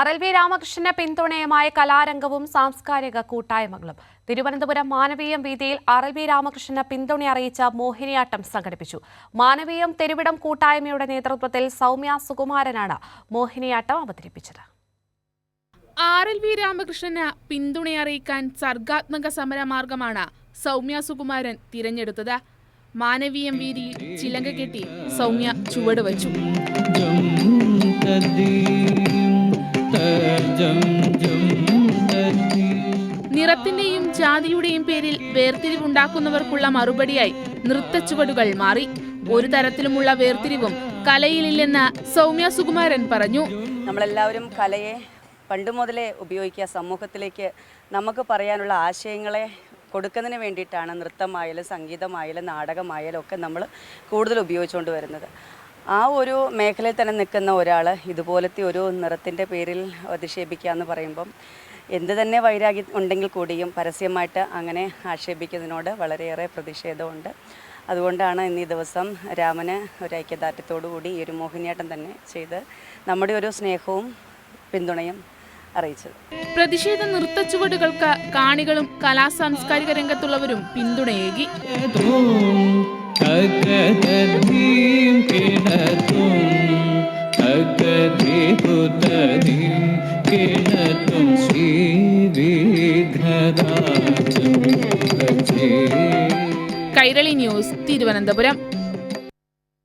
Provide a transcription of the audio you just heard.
RLV Ramakrishnan പിന്തുണയുമായ കലാരംഗവും സാംസ്കാരിക കൂട്ടായ്മകളും തിരുവനന്തപുരം മാനവീയം വീതിയിൽ RLV Ramakrishnan പിന്തുണ അറിയിച്ച മോഹിനിയാട്ടം സംഘടിപ്പിച്ചു. മാനവീയം തെരുവിടം കൂട്ടായ്മയുടെ നേതൃത്വത്തിൽ സൗമ്യ സുകുമാരനാണ് മോഹിനിയാട്ടം അവതരിപ്പിച്ചത്. RLV രാമകൃഷ്ണന് പിന്തുണയറിയിക്കാൻ സർഗാത്മക സമരമാർഗമാണ് സൗമ്യ സുകുമാരൻ തിരഞ്ഞെടുത്തത്. മാനവീയം വീതിയിൽ ചിലങ്ക കെട്ടി സൗമ്യ ചുവട് വച്ചു. നിറത്തിന്റെയും ജാതിയുടെയും പേരിൽ വേർതിരിവുണ്ടാക്കുന്നവർക്കുള്ള മറുപടിയായി നൃത്തച്ചുവടുകൾ മാറി. ഒരു തരത്തിലുമുള്ള വേർതിരിവും കലയിലില്ലെന്ന് സൗമ്യ സുകുമാരൻ പറഞ്ഞു. നമ്മളെല്ലാവരും കലയെ പണ്ട് മുതലേ ഉപയോഗിക്കുക, സമൂഹത്തിലേക്ക് നമുക്ക് പറയാനുള്ള ആശയങ്ങളെ കൊടുക്കുന്നതിന് വേണ്ടിയിട്ടാണ് നൃത്തമായാലും സംഗീതമായാലും നാടകമായാലും ഒക്കെ നമ്മൾ കൂടുതൽ ഉപയോഗിച്ചുകൊണ്ട് വരുന്നത്. ആ ഒരു മേഖലയിൽ തന്നെ നിൽക്കുന്ന ഒരാൾ ഇതുപോലത്തെ ഒരു നിറത്തിൻ്റെ പേരിൽ അധിക്ഷേപിക്കുക എന്ന് പറയുമ്പം എന്ത് തന്നെ വൈരാഗ്യം ഉണ്ടെങ്കിൽ കൂടിയും പരസ്യമായിട്ട് അങ്ങനെ ആക്ഷേപിക്കുന്നതിനോട് വളരെയേറെ പ്രതിഷേധമുണ്ട്. അതുകൊണ്ടാണ് ഇന്ന് ഈ ദിവസം രാമന് ഒരു ഐക്യദാർഢ്യത്തോടു കൂടി ഈ ഒരു മോഹിനിയാട്ടം തന്നെ ചെയ്ത് നമ്മുടെ ഒരു സ്നേഹവും പിന്തുണയും അറിയിച്ചത്. പ്രതിഷേധ നൃത്തച്ചുവടുകൾക്ക് കാണികളും കലാ സാംസ്കാരിക രംഗത്തുള്ളവരും പിന്തുണയേകി. കൈരളി ന്യൂസ്, തിരുവനന്തപുരം.